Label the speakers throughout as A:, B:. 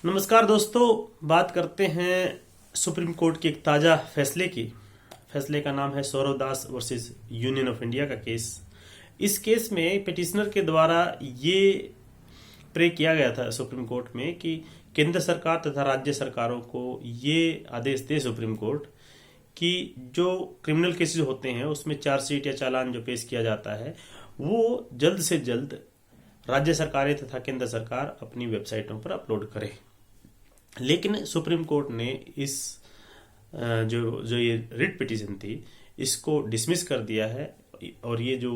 A: नमस्कार दोस्तों, बात करते हैं सुप्रीम कोर्ट के एक ताज़ा फैसले की। फैसले का नाम है सौरव दास वर्सेस यूनियन ऑफ इंडिया का केस। इस केस में पिटिशनर के द्वारा ये प्रे किया गया था सुप्रीम कोर्ट में कि केंद्र सरकार तथा राज्य सरकारों को ये आदेश दे सुप्रीम कोर्ट कि जो क्रिमिनल केसेस होते हैं उसमें चार्जशीट या चालान जो पेश किया जाता है वो जल्द से जल्द राज्य सरकारें तथा केंद्र सरकार अपनी वेबसाइटों पर अपलोड करें। लेकिन सुप्रीम कोर्ट ने इस जो जो ये रिट पिटीशन थी इसको डिसमिस कर दिया है और ये जो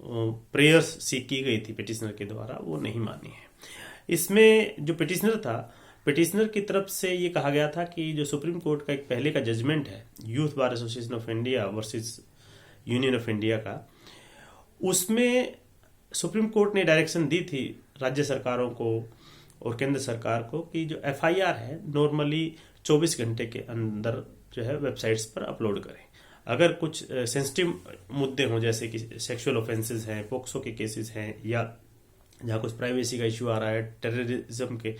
A: प्रेयर्स सीख की गई थी पिटिशनर के द्वारा वो नहीं मानी है। इसमें जो पिटिशनर था, पिटिशनर की तरफ से ये कहा गया था कि जो सुप्रीम कोर्ट का एक पहले का जजमेंट है youth bar association of India versus union of India का, उसमें सुप्रीम कोर्ट ने डायरेक्शन दी थी राज्य सरकारों को और केंद्र सरकार को कि जो एफआईआर है नॉर्मली 24 घंटे के अंदर जो है वेबसाइट्स पर अपलोड करें। अगर कुछ सेंसिटिव मुद्दे हों जैसे कि सेक्सुअल ऑफेंसेस हैं, पोक्सो के केसेस हैं या जहाँ कुछ प्राइवेसी का इश्यू आ रहा है, टेररिज्म के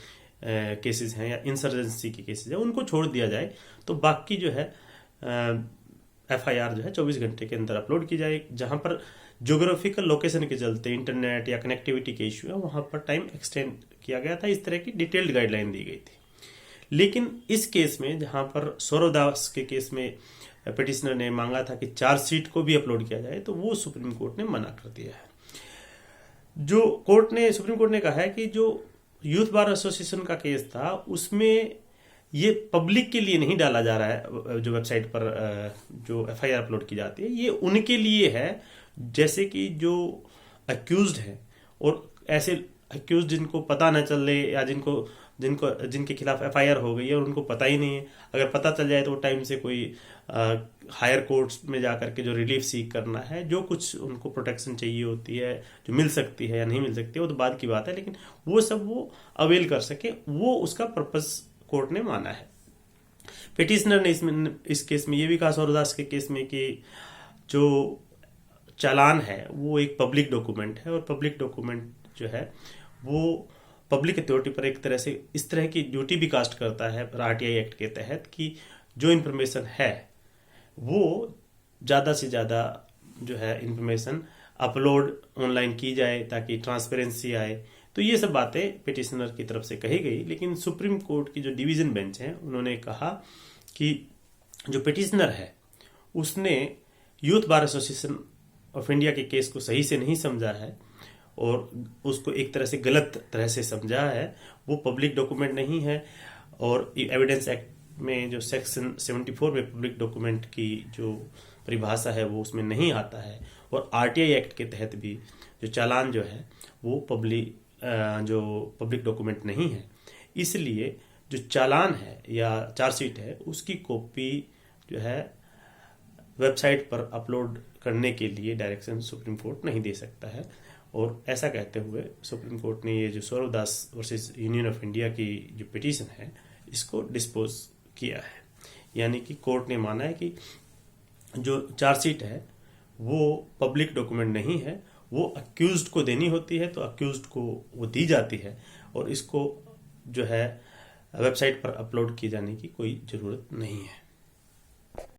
A: केसेस हैं या इंसर्जेंसी के केसेस हैं, उनको छोड़ दिया जाए तो बाकी जो है एफआईआर जो है 24 घंटे के अंदर अपलोड की जाए। जहां पर ज्योग्राफिकल लोकेशन के चलते इंटरनेट या कनेक्टिविटी के इश्यू है वहां पर टाइम एक्सटेंड किया गया था। इस तरह की डिटेल्ड गाइडलाइन दी गई थी। लेकिन इस केस में जहां पर सौरव दास के केस में पिटिशनर ने मांगा था कि चार्जशीट को भी अपलोड किया जाए तो वो सुप्रीम कोर्ट ने मना कर दिया है। सुप्रीम कोर्ट ने कहा है कि जो यूथ बार एसोसिएशन का केस था उसमें ये पब्लिक के लिए नहीं डाला जा रहा है। जो वेबसाइट पर जो एफआईआर अपलोड की जाती है ये उनके लिए है जैसे कि जो अक्यूज्ड है और ऐसे अक्यूज्ड जिनको पता न चले या जिनके खिलाफ एफआईआर हो गई है और उनको पता ही नहीं है। अगर पता चल जाए तो टाइम से कोई हायर कोर्ट्स में जाकर के जो रिलीफ सीख करना है, जो कुछ उनको प्रोटेक्शन चाहिए होती है जो मिल सकती है या नहीं मिल सकती है वो तो बाद की बात है, लेकिन वो सब वो अवेल कर सके, वो उसका पर्पस कोर्ट ने माना है। पिटिशनर ने इस केस में ये भी कहा सौरदास के केस में कि जो चालान है वो एक पब्लिक डॉक्यूमेंट है और पब्लिक डॉक्यूमेंट जो है वो पब्लिक अथॉरिटी पर एक तरह से इस तरह की ड्यूटी भी कास्ट करता है आरटीआई एक्ट के तहत कि जो इन्फॉर्मेशन है वो ज़्यादा से ज़्यादा जो है इन्फॉर्मेशन अपलोड ऑनलाइन की जाए ताकि ट्रांसपेरेंसी आए। तो ये सब बातें पिटिशनर की तरफ से कही गई। लेकिन सुप्रीम कोर्ट की जो डिवीजन बेंच है उन्होंने कहा कि जो पिटिशनर है उसने youth bar association of India के केस को सही से नहीं समझा है और उसको एक तरह से गलत तरह से समझा है। वो पब्लिक डॉक्यूमेंट नहीं है और एविडेंस एक्ट में जो सेक्शन 74 में पब्लिक डॉक्यूमेंट की जो परिभाषा है वो उसमें नहीं आता है और आरटीआई एक्ट के तहत भी जो चालान जो है वो पब्लिक डॉक्यूमेंट नहीं है। इसलिए जो चालान है या चार्जशीट है उसकी कॉपी जो है वेबसाइट पर अपलोड करने के लिए डायरेक्शन सुप्रीम कोर्ट नहीं दे सकता है। और ऐसा कहते हुए सुप्रीम कोर्ट ने ये जो सौरव दास वर्सेस यूनियन ऑफ इंडिया की जो पिटीशन है इसको डिस्पोज किया है। यानी कि कोर्ट ने माना है कि जो चार्जशीट है वो पब्लिक डॉक्यूमेंट नहीं है, वो अक्यूज्ड को देनी होती है तो अक्यूज्ड को वो दी जाती है और इसको जो है वेबसाइट पर अपलोड किए जाने की कोई ज़रूरत नहीं है।